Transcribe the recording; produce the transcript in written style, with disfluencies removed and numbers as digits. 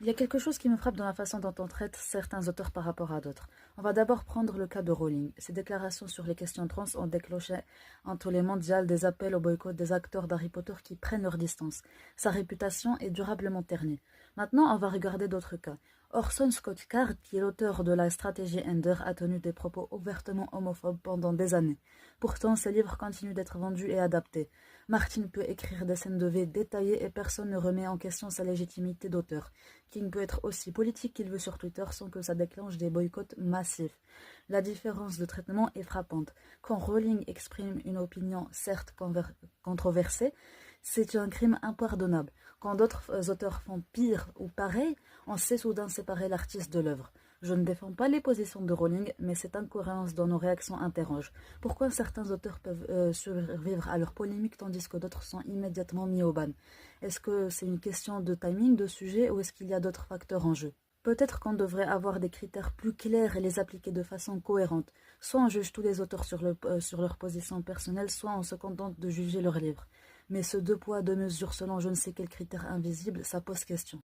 Il y a quelque chose qui me frappe dans la façon dont on traite certains auteurs par rapport à d'autres. On va d'abord prendre le cas de Rowling. Ses déclarations sur les questions trans ont déclenché un tollé mondial, des appels au boycott des acteurs d'Harry Potter qui prennent leur distance. Sa réputation est durablement ternie. Maintenant, on va regarder d'autres cas. Orson Scott Card, qui est l'auteur de la stratégie Ender, a tenu des propos ouvertement homophobes pendant des années. Pourtant, ses livres continuent d'être vendus et adaptés. Martin peut écrire des scènes de vie détaillées et personne ne remet en question sa légitimité d'auteur. King peut être aussi politique qu'il veut sur Twitter sans que ça déclenche des boycotts massifs. La différence de traitement est frappante. Quand Rowling exprime une opinion certes controversée, c'est un crime impardonnable. Quand d'autres auteurs font pire ou pareil, on sait soudain séparer l'artiste de l'œuvre. Je ne défends pas les positions de Rowling, mais cette incohérence dans nos réactions interroge. Pourquoi certains auteurs peuvent survivre à leur polémique tandis que d'autres sont immédiatement mis au ban? Est-ce que c'est une question de timing, de sujet, ou est-ce qu'il y a d'autres facteurs en jeu? Peut-être qu'on devrait avoir des critères plus clairs et les appliquer de façon cohérente. Soit on juge tous les auteurs sur leur position personnelle, soit on se contente de juger leurs livres. Mais ce deux poids, deux mesures selon je ne sais quel critère invisible, ça pose question.